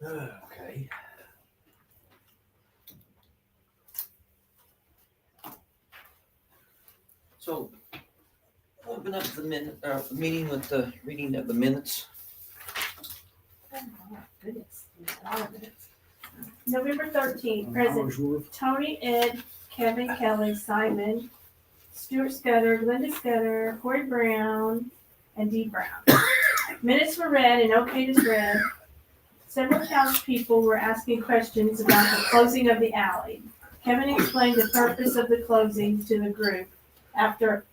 Okay. So, open up the meeting with the reading of the minutes. Oh my goodness. A lot of minutes. November 13th, An present hour's worth. Tony, Ed, Kevin, Kelly, Simon, Stuart Scudder, Linda Scudder, Corey Brown, and Dee Brown. Minutes were read and okayed as read. Several townspeople were asking questions about the closing of the alley. Kevin explained the purpose of the closing to the group after.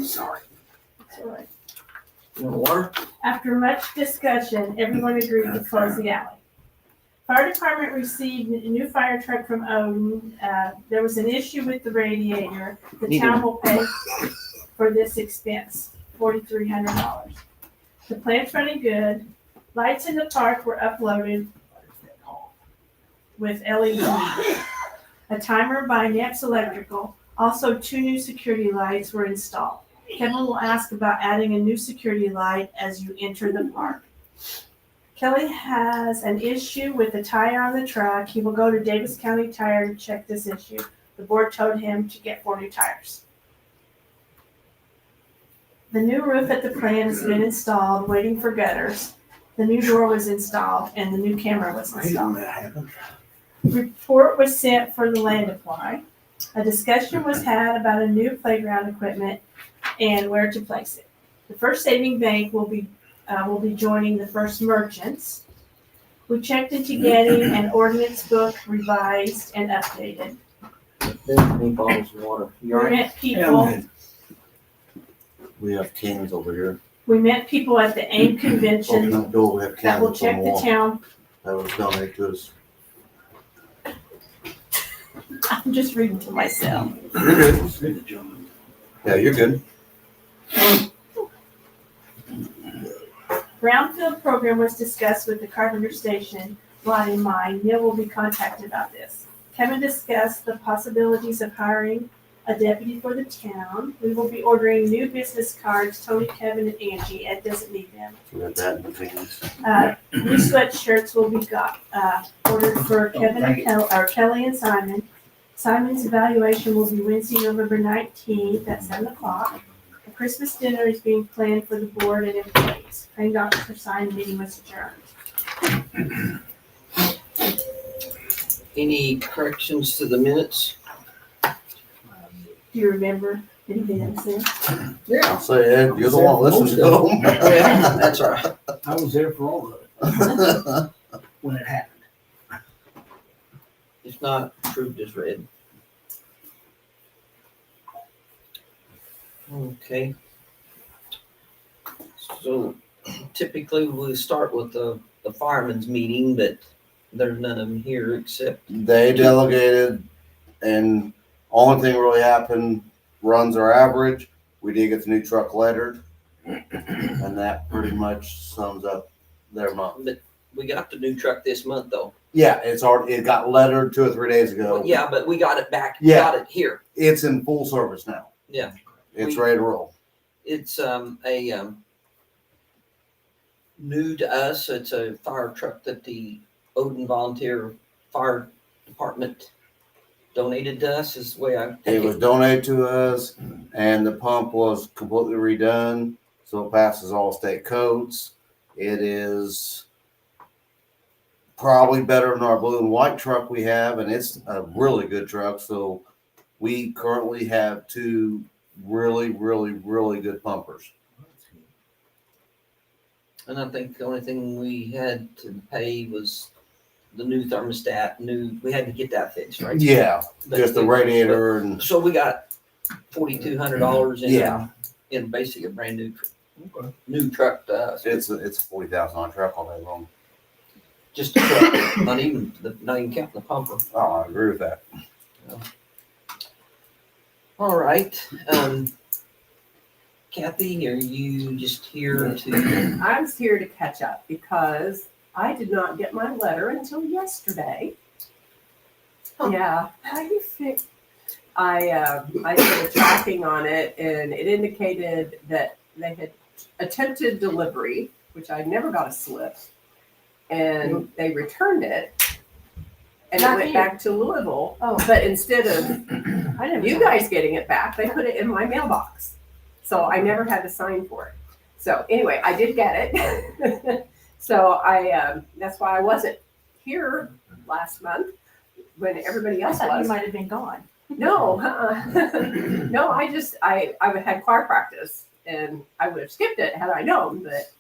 Sorry. Sorry. You want water? After much discussion, everyone agreed to close the alley. Fire department received a new fire truck from Odin. There was an issue with the radiator. The town will pay for this expense, $4,300. The plant's running good. Lights in the park were uploaded with LED. A timer by Neps Electrical. Also, 2 new security lights were installed. Kevin will ask about adding a new security light as you enter the park. Kelly has an issue with the tire on the truck. He will go to Davis County Tire to check this issue. The board told him to get 4 new tires. The new roof at the plant has been installed, waiting for gutters. The new door was installed and the new camera was I hate when installed. that happens. Report was sent for the land apply. A discussion was had about a new playground equipment and where to place it. The First Saving Bank will be joining the First Merchants. We checked into getting an ordinance book revised and updated. There's any bottles of water. You all We right? met people. We have cans over here. We met people at the AIM Open convention that door, we have that will cans on check the the wall. town. That was donated to us. I'm just reading to myself. You're good. Good to jump. Yeah, you're good. Brownfield program was discussed with the Carpenter Station lot in mind. Neil will be contacted about this. Kevin discussed the possibilities of hiring a deputy for the town. We will be ordering new business cards. Tony, Kevin, and Angie. Ed doesn't need them. We have that in the cans. New sweatshirts will be ordered for Kevin and Kelly and Simon. Simon's evaluation will be Wednesday, November 19th at 7 o'clock. A Christmas dinner is being planned for the board and employees. Praying Dr. Sign meeting was adjourned. Any corrections to the minutes? Do you remember anything I said? I'll say, Ed, you're the one listening to them. Yeah, that's all right. I was there for all of it when it happened. If not, approved as read. Okay. So typically we start with the firemen's meeting, but there's none of them here except. They delegated, and only thing really happened, runs are average. We did get the new truck lettered, and that pretty much sums up their month. But we got the new truck this month though. Yeah, it got lettered 2 or 3 days ago. Well, yeah, but we got it back. Yeah. Got it here. It's in full service now. Yeah. It's ready to roll. It's new to us. It's a fire truck that the Odin Volunteer Fire Department donated to us. Is the way I take It was donated to us, and the pump was completely redone, so it passes all state codes. It is probably better than our blue and white truck we have, and it's a really good truck. So we currently have 2 really, really, really good pumpers. And I think the only thing we had to pay was the new thermostat. We had to get that fixed, right? Yeah, But just the radiator and So we got $4,200 in Yeah. in basically a brand new Okay. new truck to us. it's a $40,000 truck all day long. Just a truck, not even counting the pumper. Oh, I agree with that. All right, Kathy, are you just here to? I was here to catch up because I did not get my letter until yesterday. Huh. Yeah, how do you think? I did a tracking on it, and it indicated that they had attempted delivery, which I never got a slip, and they returned it. And it Not went you. back to Louisville, Oh, but instead of I didn't. you guys getting it back, they put it in my mailbox. So I never had to sign for it. So anyway, I did get it. So that's why I wasn't here last month when everybody I else thought you was. might have been gone. No, no, I had choir practice and I would have skipped it had I known, but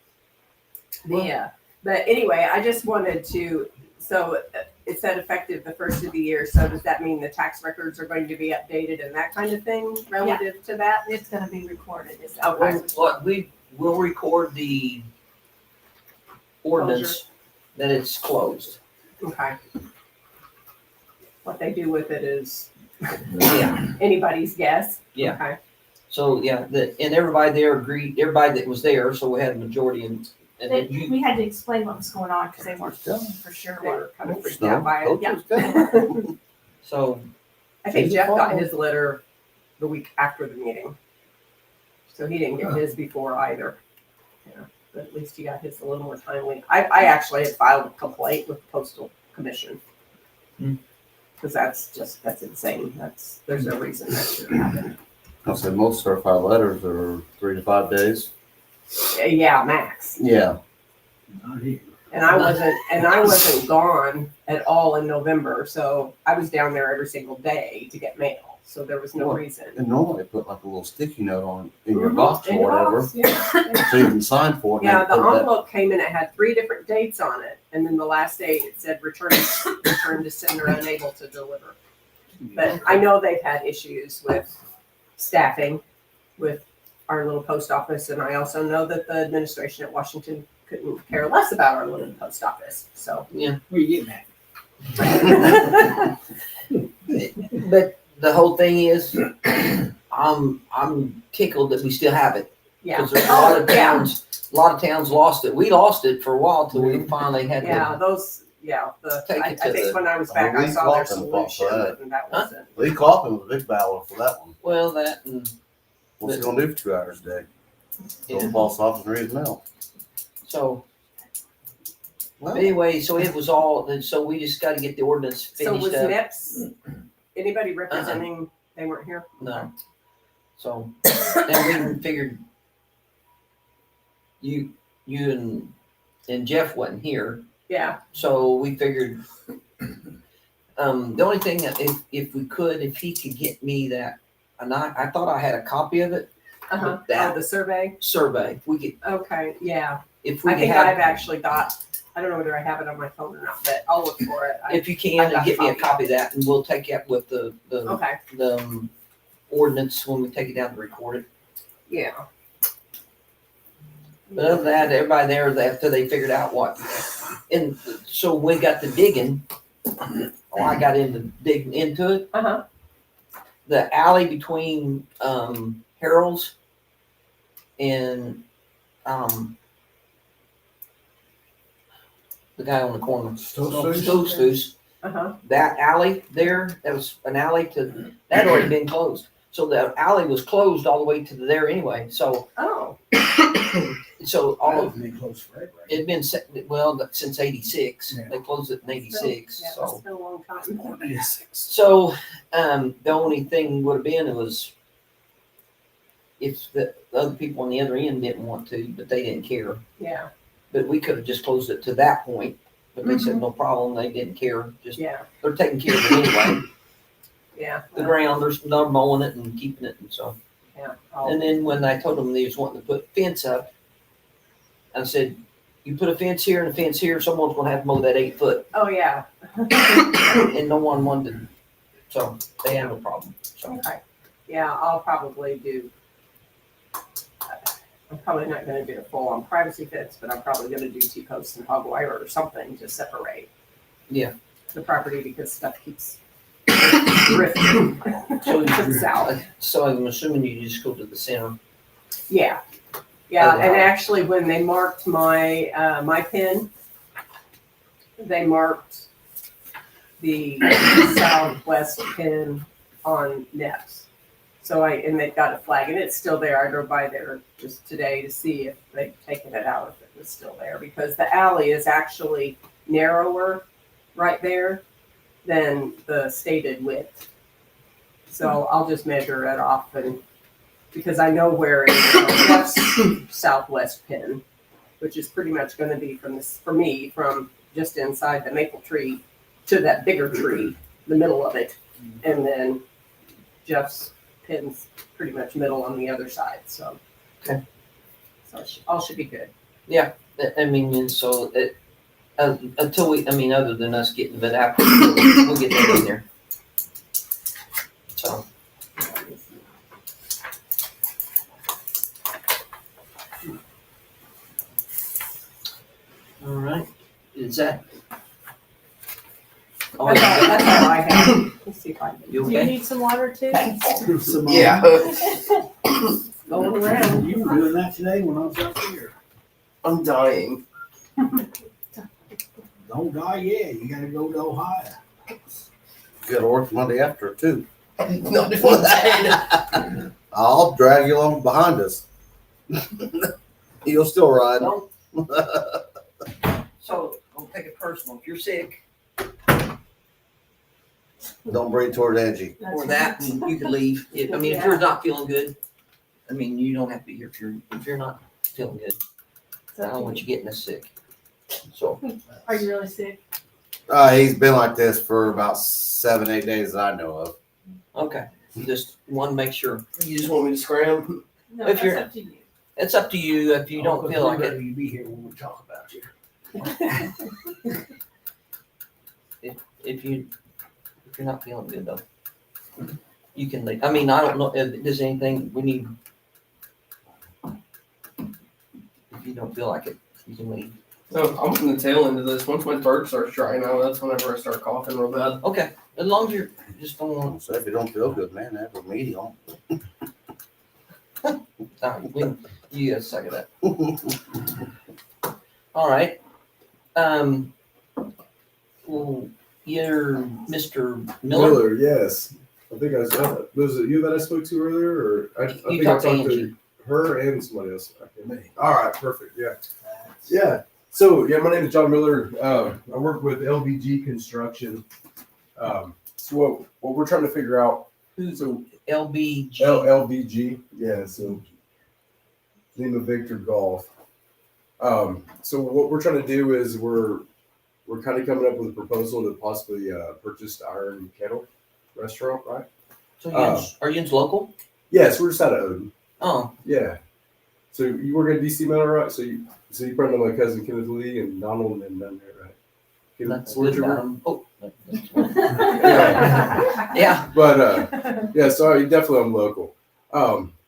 but anyway, I just wanted to, so it said effective the first of the year. So does that mean the tax records are going to be updated and that kind of thing relative to that? It's gonna be recorded. Is that Okay. What we will record the ordinance that it's closed. Okay. What they do with it is Yeah. anybody's guess. Yeah. Okay. So yeah, and everybody there agreed. Everybody that was there, so we had a majority. And then you, we had to explain what was going on because they weren't for sure They what. were kind of freaked out by it. Coach Yeah. was good. so I think Is it Jeff got fall? his letter the week after the meeting. So he didn't get his before either. Yeah, but at least he got his a little more timely. I actually had filed a complaint with the Postal Commission. Hmm. Because that's insane. There's no reason that should happen. I'll say most certified letters are 3 to 5 days. Yeah, max. Yeah. Not here. And I wasn't gone at all in November, so I was down there every single day to get mail. So there was no Well, reason. And normally they put like a little sticky note on in your Mhm, box in or your whatever, box, yeah. so you can sign for it. Yeah, and the put that- envelope came in, it had 3 different dates on it, and then the last date it said return to sender unable to deliver. But I know they've had issues with staffing with our little post office, and I also know that the administration at Washington couldn't care less about our little post office, so. yeah, Where you getting at? but the whole thing is, I'm tickled that we still have it Yeah. because there's a lot of Yeah. towns. A lot of towns lost it. We lost it for a while till we finally had Yeah, to. those, Take I it to think the- when I was back, I Lee saw their Coffin fought for solution, that. and that Huh? wasn't. Lee Coffin was a big battle for that one. Well, that and What's he gonna do for 2 hours a day? Go yeah. to the post office and read his mail. So Well, anyway, so it was all. And so we just got to get the ordinance So finished was up. NIPS, anybody representing, they weren't here? No. So then we figured you and Jeff wasn't here, Yeah, so we figured the only thing that if we could, if he could get me that, and I thought I had a copy of it, oh, that the survey, survey. If we could, okay, yeah. if we I could think have, I've actually got, I don't know whether I have it on my phone or not, but I'll look for it. if you can, I've got and get me a a copy. copy of that, and we'll take it with the Okay, ordinance when we take it down to record it. yeah. But other than that, everybody there, after they figured out what, and so we got to digging. Oh, I got into digging into it. Uh-huh, The alley between Harold's and the guy on the corner, Stove's Foos. uh-huh, That alley there, that was an alley to that had already been closed. So the alley was closed all the way to there anyway. So oh, all of been close forever. it'd been since '86. Yeah. They closed it in '86. yeah, So. it's been a long time. So, the only thing would have been it was if the other people on the other end didn't want to, but they didn't care. Yeah, But we could have just closed it to that point. But they said no problem. They didn't care. Just yeah, they're taking care of it anyway. yeah. The ground, they're mowing it and keeping it, and so. Yeah, And then when I told them they was wanting to put fence up, I said, "You put a fence here and a fence here. Someone's gonna have to mow that 8 foot." oh, yeah. And no one wanted to, so they had no problem. So. Okay, yeah, I'll probably do, I'm probably not gonna do a full-on privacy fence, but I'm probably gonna do T-posts and hog wire or something to separate. Yeah. The property because stuff keeps drifting So, to the south. so I'm assuming you just go to the center. Yeah, yeah, Oh, wow. and actually when they marked my, my pin, they marked the southwest pin on NEPS. So and they've got a flag and it's still there. I drove by there just today to see if they've taken it out, if it was still there, because the alley is actually narrower right there than the stated width. So I'll just measure it off because I know where it is, a west southwest pin, which is pretty much going to be from just inside the maple tree to that bigger tree, the middle of it, and then Jeff's pin's pretty much middle on the other side. So, Okay. So all should be good. I mean, and so until other than us getting it out, we'll get that in there. So. All right, is that? all you got? That's all I have. Let's see if I can. You Do you okay? need some water too? Simone, Yeah. Going around. You were doing that today when I was up here. I'm dying. Don't die yet. You gotta go to Ohio. Got to work Monday after too. Not doing that. I'll drag you along behind us. You'll still ride. Don't. So don't take it personal. If you're sick Don't breathe toward Angie. or that, you can leave. If you're not feeling good, you don't have to be here. If you're not feeling good, I don't want you getting us sick. So. Are you really sick? He's been like this for about 7-8 days that I know of. Okay, just want to make sure. You just want me to scram? No, If that's you're- up to you. It's up to you if you don't feel like it. You be here when we talk about you. If you're not feeling good though, you can leave. I don't know if there's anything we need. If you don't feel like it, you can leave. So I'm from the tail end of this. Once my throat starts drying out, that's whenever I start coughing real bad. Okay, as long as you're just don't want. So if you don't feel good, man, have a medium. You get a second of that. All right. Well, you're Mr. Miller. Yes. I think was it you that I spoke to earlier, or I You think talked I to talked Angie. to her and somebody else. Okay. All right, perfect. Yeah, yeah. So yeah, my name is John Miller. I work with LVG Construction. So what we're trying to figure out. Who's So LBG? LVG, yeah. So Lima Victor Golf. So what we're trying to do is we're kind of coming up with a proposal to possibly purchase the Iron Kettle restaurant, right? So are you local? Yes, we're just out of Odin. Oh, Yeah. So you work at DC Metal, right? So you probably know my cousin Kenneth Lee and Donald and them down there, right? Kenneth that's good about Swartz. him. Oh, Yeah. yeah. But yeah, so definitely I'm local.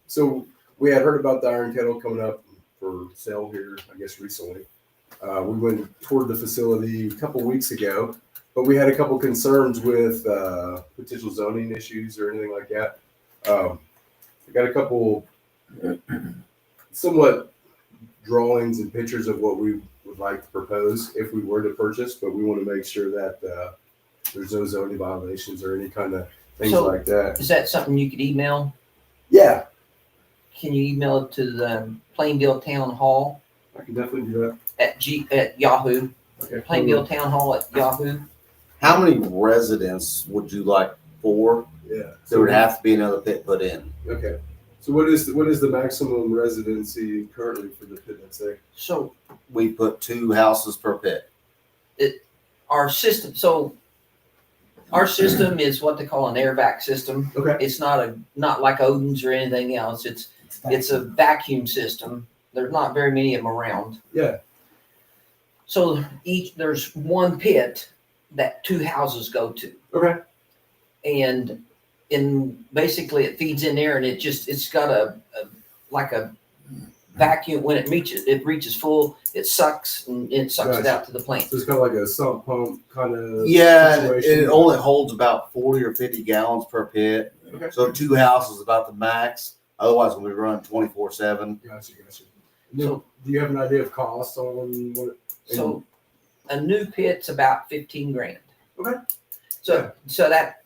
So we had heard about the Iron Kettle coming up for sale here, I guess recently. We went toward the facility a couple weeks ago, but we had a couple concerns with potential zoning issues or anything like that. I got a couple somewhat drawings and pictures of what we would like to propose if we were to purchase, but we want to make sure that there's no zoning violations or any kind of things So- like that. Is that something you could email? Yeah, Can you email it to the Plainville Town Hall I can definitely do at Yahoo? that. Okay. Plainville Town Hall at Yahoo. How many residents would you like for? Yeah. There would have to be another pit put in. Okay. So what is the maximum residency currently for the pit that's there? So We put 2 houses per pit. our system is what they call an air vac system. Okay. It's not like Odin's or anything else. It's a vacuum system. There's not very many of them around. Yeah. So there's one pit that 2 houses go to. Okay. And basically it feeds in there and it's got a vacuum. When it reaches full, it sucks and it sucks it Gotcha. out to the plant. So it's kind of like a sump pump kind of Yeah, situation. it only holds about 40 or 50 gallons per pit. Okay. So 2 houses is about the max. Otherwise, when we run 24/7. Gotcha. So- Do you have an idea of cost on what? So a new pit's about $15,000. Okay. So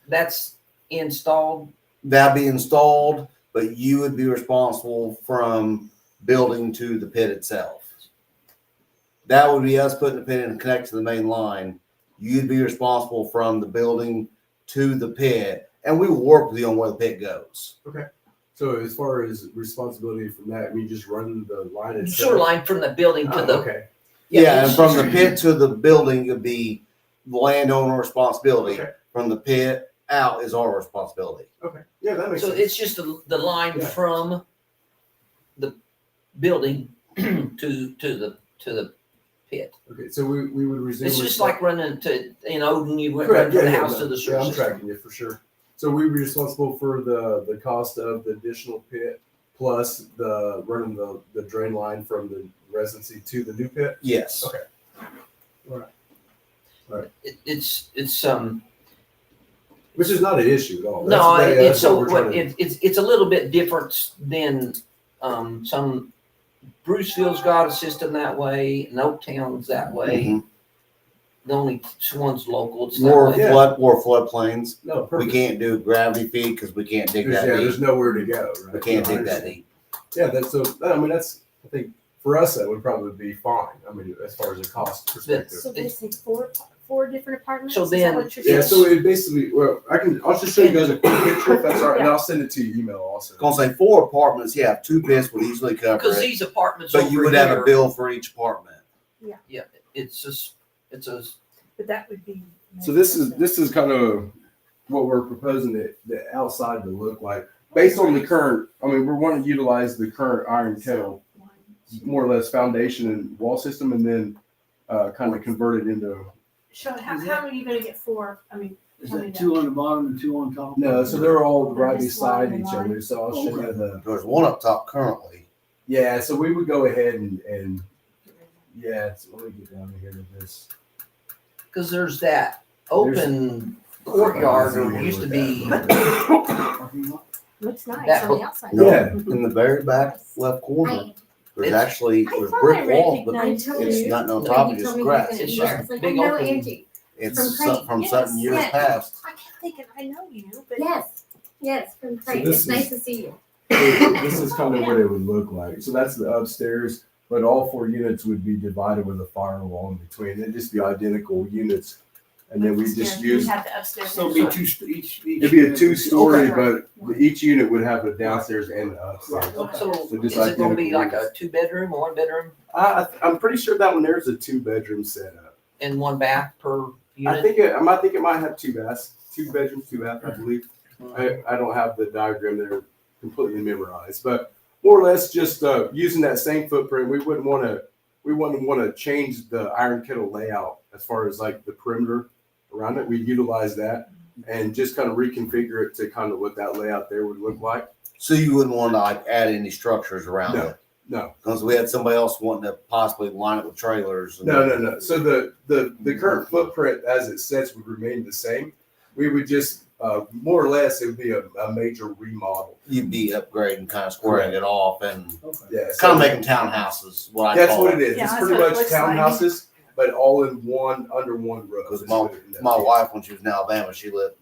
that's installed. That'd be installed, but you would be responsible from building to the pit itself. That would be us putting the pit in and connect to the main line. You'd be responsible from the building to the pit, and we will work with you on where the pit goes. So as far as responsibility from that, I mean, just run the line itself. Sewer line from the building to Oh, the. okay. Yeah, and from the pit to the building would be landowner responsibility. Okay. From the pit out is our responsibility. Okay. Yeah, that makes So sense. it's just the line Yeah. from the building to the pit. Okay, so we would resume. It's just like running to, in Odin, you went Correct. from the Yeah, house no, to the yeah, sewer I'm system. tracking you for sure. So we were responsible for the cost of the additional pit plus the running the drain line from the residency to the new pit. Yes. Okay. It's Which is not an issue at all. no, That's it's so what we're trying to- it's a little bit different than some. Bruceville's got a system that way, and Oaktown's that way. Mhm. The only one's local. It's More that way. Yeah. floodplains. No, We perfect. can't do gravity feed because we can't dig There's, that yeah, deep. there's nowhere to go. Right? We can't No, I dig that understand. deep. Yeah, that's so. I mean, that's I think for us that would probably be fine. I mean, as far as a cost perspective. So they say four different apartments? So Is that then- what you're Yeah, saying? so it basically, well, I'll just show you guys a quick picture if that's all right, and Yeah. I'll send it to your email also. Gonna say 4 apartments, yeah, 2 pits would easily cover Because it. these apartments But you over would have here, a bill for each apartment. Yeah, it's a But that would be. So this is kind of what we're proposing the outside to look like based on the current. I mean, we're wanting to utilize the current iron kettle, more or less foundation and wall system, and then kind of convert it into. So how are you gonna get 4? I mean, Is that 2 on the bottom and 2 on top? No, so they're all They're right just beside line each in line. other. So I'll show you the. There's one up top currently. Yeah, so we would go ahead and yeah. So let me get down here to this. because there's that open courtyard there used to be. looks nice That on hook- the outside. No, Yeah. in the very back left corner, there's It's- actually I there's thought brick I walls, but recognized it's you. nothing on No, top, You it's told just me you were grass. gonna It's be just there. It's like, big I know open- Angie. It's from Creighton. from Yes, something years yes. past. I kept thinking, I know you, but. Yes, from Creighton. this It's nice is- to see you. This is kind of what it would look like. So that's the upstairs, but all 4 units would be divided with a firewall in between. It'd just be identical units. And then we just You use, have the upstairs. So it'll be each. it'd be a 2-story, Okay. but each unit would have a downstairs and an upstairs. So So is just it going to be identical like a units. 2-bedroom, 1-bedroom, I'm pretty sure that one there's a 2-bedroom setup. and 1 bath per I unit? think it might have 2 baths, 2 bedrooms, 2 baths, I believe. I don't have the diagram there completely memorized, but more or less just using that same footprint. We wouldn't want to change the iron kettle layout as far as like the perimeter around it. We'd utilize that and just kind of reconfigure it to kind of what that layout there would look like. So you wouldn't want to like add any structures around No. it. No, Because we had somebody else wanting to possibly line it with trailers. and- no. So the current footprint as it sits would remain the same. We would just more or less it would be a major remodel. You'd be upgrading, kind of squaring it off and Yeah, kind of making townhouses, what I That's call what it. it is. Yeah, It's that's pretty what it much looks like. townhouses, but all in one under one roof. Because is what it ends up my being. wife, when she was in Alabama, she lived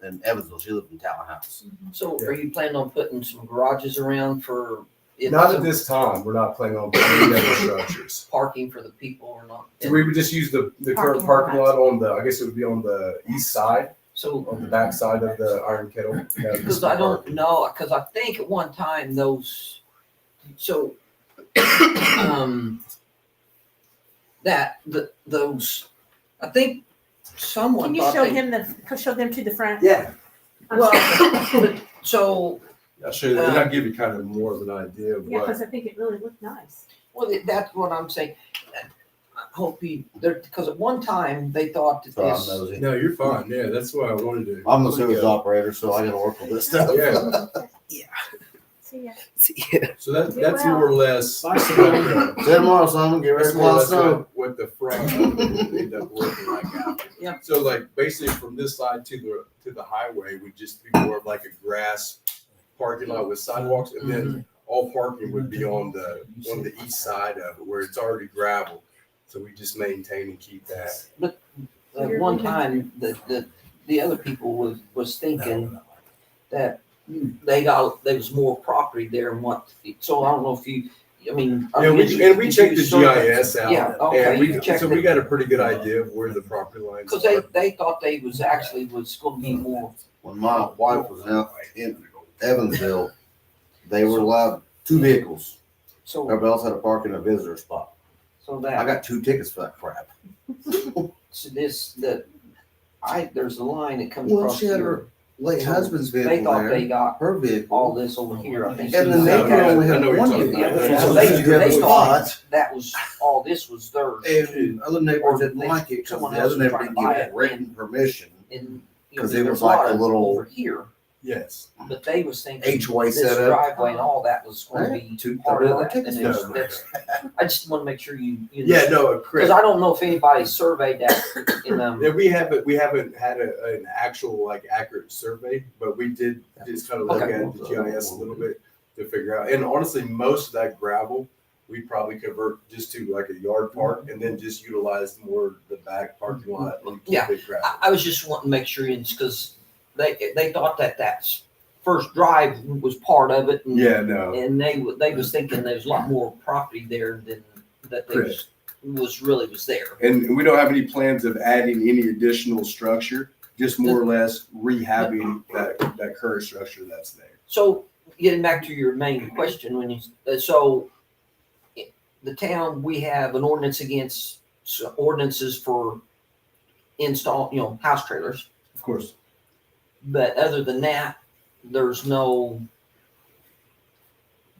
in Evansville. She lived in townhouse. So are you planning on putting some garages around for if Not at some this time. We're not planning on putting any other structures. parking for the people or not? So we would just use the current parking lot on the. I guess it would be on the east side, So on the back side of the Iron Kettle. That would because just I be don't parking. know, because I think at one time those, so those, I think someone Can you thought show they, show them to the front? Yeah, well, but, so, I'll show you. And I'll give you kind of more of an idea of Yeah, what. because I think it really looked nice. well, that's what I'm saying. I hope you, because at one time they thought that So I'm this, nosy. No, you're fine. Yeah, that's why I wanted to. I'm the sewage operator, so I got to work with this stuff. Yeah. See ya. So that's well. more or less. See you tomorrow, son. Get ready That's to more or fly less snow. what the front of it would end up looking like after. Yeah. So like basically from this side to the highway would just be more of like a grass parking lot with sidewalks, and then all parking would be on the east side of it where it's already gravel. So we just maintain and keep that. at one time, the other people was thinking that there was more property there and what, so I don't know if you, I mean. Yeah, we checked the GIS out. Yeah, okay, And you checked so we it. got a pretty good idea of where the property lines Cause they thought they was actually was gonna be more, When my wife was out in Evansville, they were allowed 2 vehicles. so, Everybody else had to park in a visitor spot. so I that, got 2 tickets for that crap. so there's a line that comes Well, across she had here. her late So husband's They vehicle thought they there, got her vehicle. all this over here, I think. And the Yeah, neighbor only I had know what you're one talking vehicle. about. Yeah, So so they they took thought spots. that was, all this was theirs And too. other neighbors Or didn't they- like it because someone the else other was neighbor trying to didn't buy give it, written permission. And, you 'Cause know, it there's was like lot a of little- over here, Yes. but they was thinking HOA this setup. driveway and all that was gonna be part of that. And No. that's, I just wanna make sure you. Yeah, no, Chris. Cause I don't know if anybody surveyed that in, Yeah, we haven't had an actual like accurate survey, but we did just kind of look Okay. at the GIS a little bit to figure out. And honestly, most of that gravel, we probably convert just to like a yard park and then just utilize more the back parking lot. And keep Yeah. it gravel. I was just wanting to make sure, because they thought that first drive was part of it. And, Yeah, no. and they was thinking there was a lot more property there than that they was there. And we don't have any plans of adding any additional structure, just more or less rehabbing that current structure that's there. So getting back to your main question, when the town, we have an ordinance against ordinances for install, house trailers. Of course. But other than that, there's no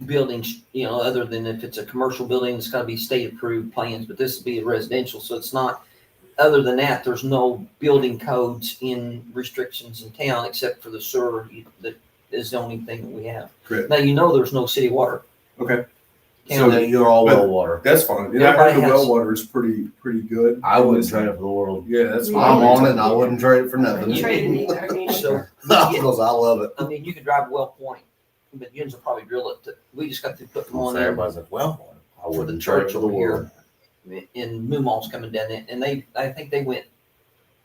buildings, other than if it's a commercial building, it's gotta be state approved plans, but this would be a residential, so it's not. Other than that, there's no building codes in restrictions in town except for the sewer. That is the only thing that we have. Correct. Now, there's no city water. Okay. Town- So You're all But- well water. That's fine. And I heard Everybody the has- well water is pretty good. I wouldn't trade it for the world. Yeah, that's I'm fine. I'm on it and I wouldn't trade it for nothing. Trading either, I mean, So, Because I love it. I mean, you could drive a well point, but Yins will probably drill it. We just got to put them on there. Everybody's like, well, I For the wouldn't trade it church for the over here. world. And Moomall's coming down it, and I think they went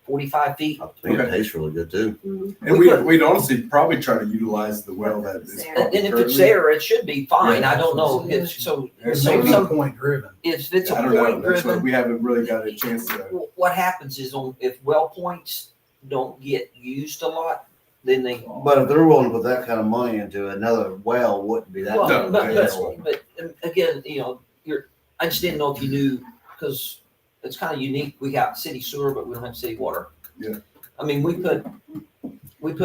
45 feet. I think it Okay. tastes really good too. And We could- we'd honestly probably try to utilize the well that is. And And probably if it's currently- there, it should be fine. Yeah. I don't know. It's so It's So maybe some- point driven. if it's a I don't know. point That's why driven, we haven't really got a chance to. what happens is if well points don't get used a lot, then they. But if they're willing to put that kind of money into it, another well wouldn't be that. Well, No, but, that's but again, I just didn't know if you knew, because it's kind of unique. We got city sewer, but we don't have city water. Yeah. I mean, we put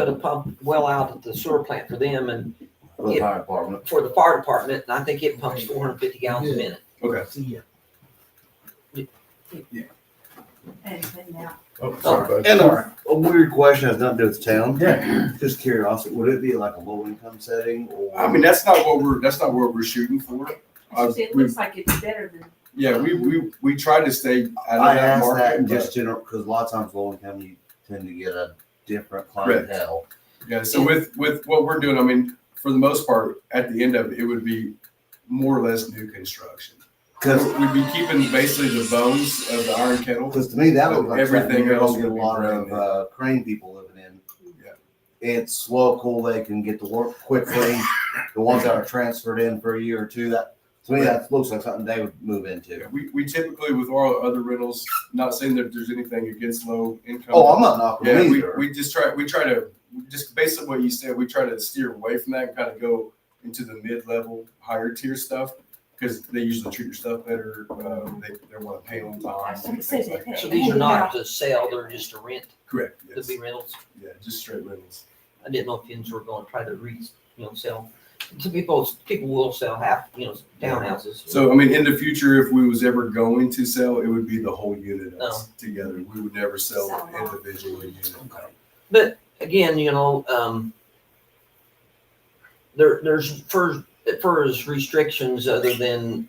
a pump well out at the sewer plant for them and For the fire department. for the fire department, and I think it pumps 450 gallons a minute. Okay. See ya. And now, Oh, sorry, bud. And a weird question has nothing to do with town. Yeah. Just curiosity, would it be like a low income setting or? I mean, that's not what we're shooting for. it looks like it's better than. Yeah, we try to stay out of I that asked market. that in but- just general, because a lot of times low income, you tend to get a different clientele. Yeah, so with what we're doing, I mean, for the most part, at the end of it, it would be more or less new construction. Because We'd be keeping basically the bones of the iron kettle. to me, that looks like Everything something you're else gonna get a would be lot brand of crane people living in. Yeah. It's local, they can get to work quickly. The ones that are transferred in for a year or two, that, to me, that looks like something they would move into. Yeah, we typically with our other rentals, not saying that there's anything against low income. Oh, I'm not knocking Yeah, them we either. try to just based on what you said, we try to steer away from that and kind of go into the mid-level, higher tier stuff because they usually treat your stuff better. They want to pay on time. And things like So that. these are not to sell; they're just to rent. Correct. To Yes. be rentals. Yeah, just straight rentals. I didn't know if Yins were going to try to sell. Some people will sell half, townhouses. So I mean, in the future, if we was ever going to sell, it would be the whole unit Oh. together. We would never sell Sell them all. individually. Unit. But again, there's first restrictions other than,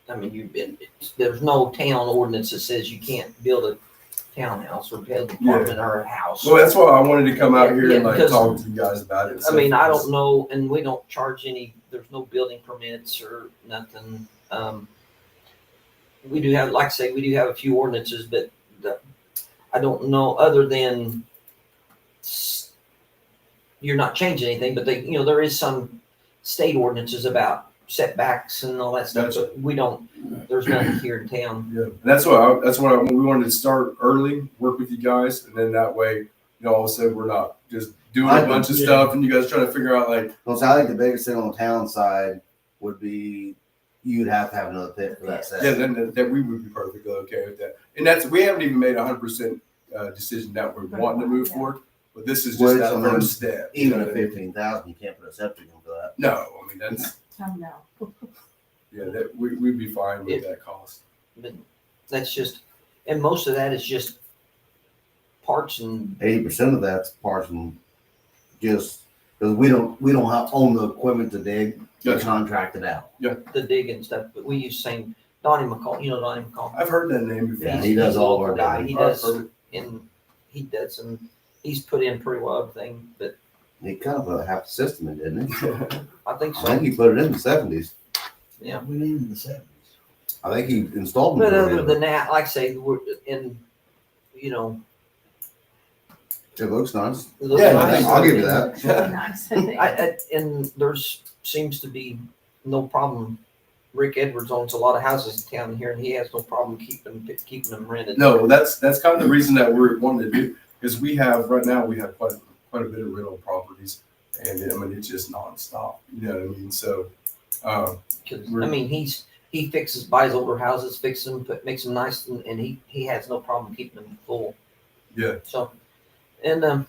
I mean, there's no town ordinance that says you can't build a townhouse or build an apartment or a house. Well, that's why I wanted to come out here and Yeah, like because- talk to you guys about it. I mean, I don't know, and we don't charge there's no building permits or nothing. We do have, like I say, we do have a few ordinances, but I don't know, other than you're not changing anything, but they, there is some state ordinances about setbacks and all that stuff, Gotcha. but we don't, there's nothing here in town. Yeah, and that's why we wanted to start early, work with you guys, and then that way, all of a sudden we're not just doing a bunch of stuff and you guys trying to figure out like. So I think the biggest thing on the town side would be you'd have to have another pit for that set. Yeah, then that we would be perfectly okay with that. And we haven't even made 100% decision that we're wanting to move forward, but this is just that first step. Even at 15,000, you can't put a septic in for that. No, I mean that's No. yeah, that we'd be fine with that cost. But that's just, and most of that is just parts and 80% of that's parts and just because we don't have own the equipment to dig. We Gotcha. contract it out. the dig and stuff, but we use same, Donnie McCall, Donnie McCall. I've heard that name before. Yeah, he does all of our guy. digging. He does, and he does some, he's put in pretty well everything, but He kind of half the system, in, didn't he? I think I so. think he put it in the 70s. Yeah. We need in the 70s. I think he installed But them. other than that, like I say, we're in, It looks nice. it looks Yeah, nice. I'll give you that. Really nice. And there's seems to be no problem. Rick Edwards owns a lot of houses in town here, and he has no problem keeping them rented. No, that's kind of the reason that we're wanting to do, because we have quite a bit of rental properties, and I mean it's just nonstop. You know what I mean? So, 'Cause, I mean, he buys older houses, fixes them, makes them nice, and he has no problem keeping them full. Yeah. So, and and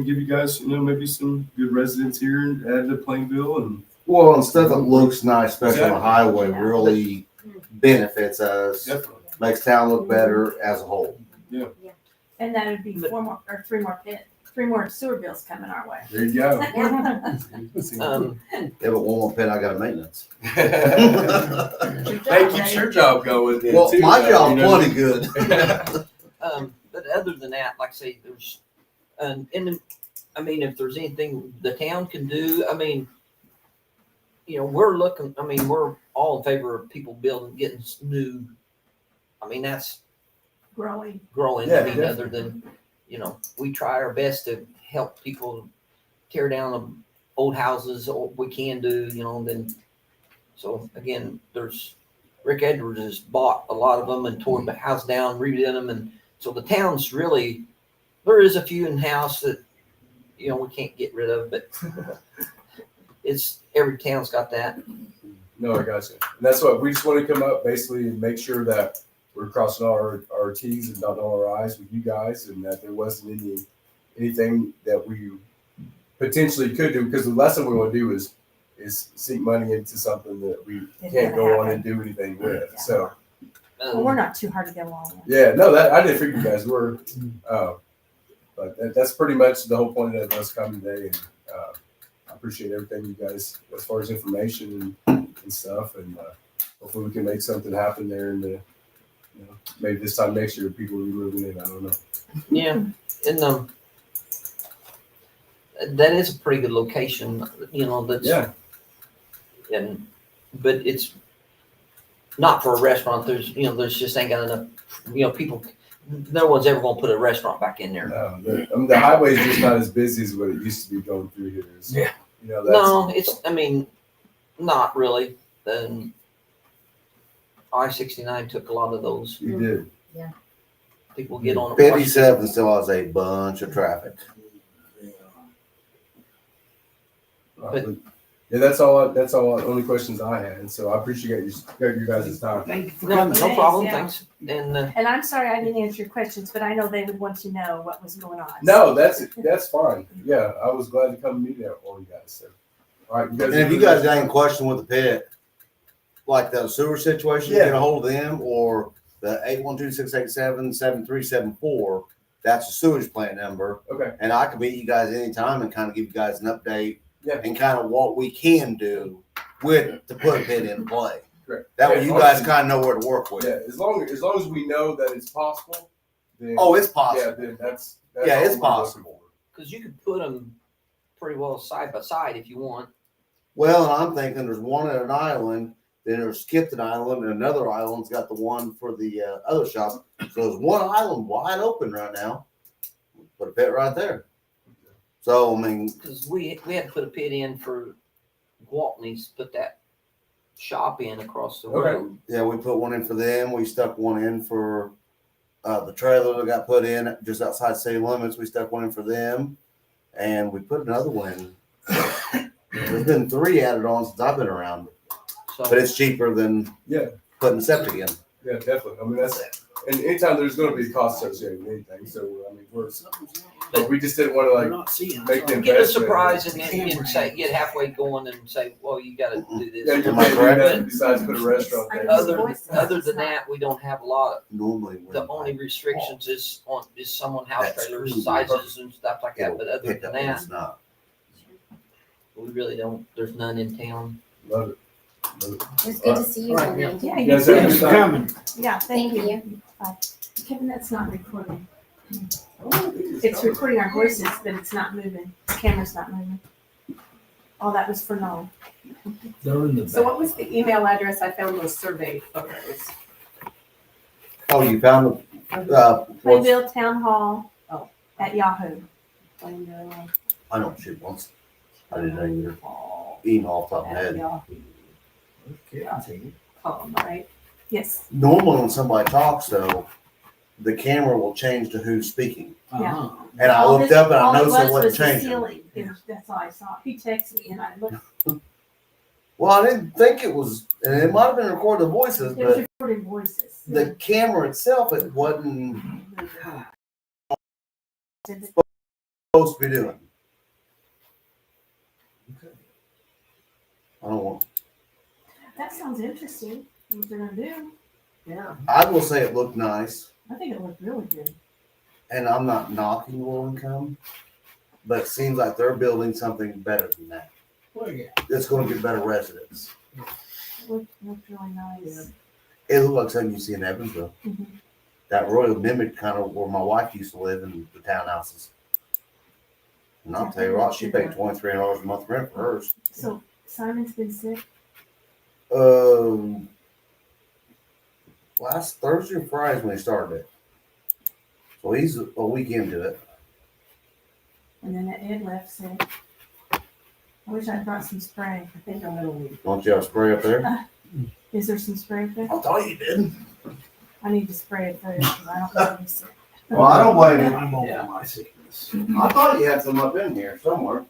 give you guys maybe some good residents here and add to Plainville and. Well, and stuff that looks nice, especially on the Exactly. highway, Yeah. really benefits us. Definitely. Makes town look better as a whole. And that would be three more sewer bills coming our way. There you go. Yeah, but one more pit, I got a maintenance. Hey, keeps your job going then Well, too. my job's you know? plenty good. but other than that, like I say, there's, I mean, if there's anything the town can do, I mean, we're looking, I mean, we're all in favor of people getting new. I mean, that's Growing. growing. Yeah, I mean, definitely. other than, we try our best to help people tear down the old houses, or we can do, and then, so again, there's, Rick Edwards has bought a lot of them and tore the house down, redid them. And so the town's really, there is a few in house that, we can't get rid of, but every town's got that. No, I got you. And that's what we just want to come up basically and make sure that we're crossing all our T's and dotting all our I's with you guys, and that there wasn't anything that we potentially could do, because the last thing we want to do is sink money into something that we It can't never go on happened. and do anything with. Yeah. So Well, we're not too hard to get along with. yeah, no, that I didn't figure you guys were, but that's pretty much the whole point of us coming today. And I appreciate everything you guys as far as information and stuff, and hopefully we can make something happen there in the. Maybe this time next year people will be moving in. I don't know. Yeah. And, that is a pretty good location, that's, Yeah, but it's not for a restaurant. There's just ain't got enough, people, no one's ever gonna put a restaurant back in there. no, the highway is just not as busy as what it used to be going through here. So, Yeah. That's, No, not really. I-69 took a lot of those you did. people get on. 57 still has a bunch of traffic. But- Yeah, that's all. Only questions I had. And so I appreciate you guys' time. Thank you for No, coming. no problem, Yeah. thanks. And, And I'm sorry I didn't answer your questions, but I know they would want to know what was going on. No, that's fine. Yeah, I was glad to come meet all you guys. So, all right, you guys. And if you guys got any question with the pit, like the sewer situation, Yeah. get a hold of them, or the 812-687-7374. That's the sewage plant number. Okay. And I can meet you guys anytime and kind of give you guys an update. Yeah. And kind of what we can do to put a pit in play. Correct. That way Yeah, you as guys long kind of know where to work with. Yeah, as long as we know that it's possible. Then, Oh, it's yeah, possible. then that's Yeah, all it's we're possible. looking cause you could put them pretty well side by side if you want. Well, and I'm thinking there's one at an island, then there's Skipton Island, and another island's got the one for the other shop. So there's one island wide open right now. Put a pit right there. So, I mean, Cause we had to put a pit in for Gwaltney's, put that shop in across the Okay. road. yeah, we put one in for them. We stuck one in for the trailer that got put in just outside city limits. We stuck one in for them, and we put another one in. There's been 3 added on since I've been around, So but it's cheaper than Yeah. putting the septic in. Yeah, definitely. I mean, and anytime there's going to be cost associated with anything. So, I mean, but we just didn't want to We're like not seeing. make them- get a surprise and then say, get halfway going and say, well, you gotta do this. Yeah, you Am I can't do correct? that besides put a restaurant there. Other than that, we don't have a lot of, Normally, the only restrictions is someone house That's trailers, true. sizes and stuff like that, but other than that, it's not. we really don't, there's none in town. Love it. It's good to see you, Right, yeah. Wendy. Yeah, You you guys have a Thanks good for time. coming. yeah, thank Thank you. you. Bye. Kevin, that's not recording. It's recording our voices, but it's not moving. The camera's not moving. Oh, that was for Noel. They're in the So back. what was the email address I found those survey photos? Oh, you found what's, Plainville Town Hall Oh. at Yahoo. I don't shoot once. I didn't know your email off the top of my head. Okay, I'll take it. Right? Yes, Normally, when somebody talks, though, the camera will change to who's speaking. Yeah. Uh-huh. And I All looked this- up and I all it noticed it was wasn't the changing. ceiling. That's all I saw. He texted me and I looked. Well, I didn't think it was, and it might have been recording the voices, It was but recording voices. the camera itself, it wasn't supposed to be doing. I don't want. That sounds interesting. What they're gonna do? Yeah. I will say it looked nice, I think it looked really good. and I'm not knocking low income, but it seems like they're building something better than that. Well, yeah. It's going to get better residents. It looked really nice. It looked like something you see in Evansville. Mhm. That Royal mimicked kind of where my wife used to live in the townhouses. And I'll tell you what, she paid $2,300 a month rent for hers. So Simon's been sick. Last Thursday or Friday is when he started it. So he's a week into it. And then Ed left sick. I wish I brought some spray. I think I'm gonna leave. Don't you have spray up there? Is there some spray there? I thought you did. I need to spray it first because I don't want to be sick. Well, I don't blame you. I'm over Yeah. my sickness. I thought you had some up in here somewhere.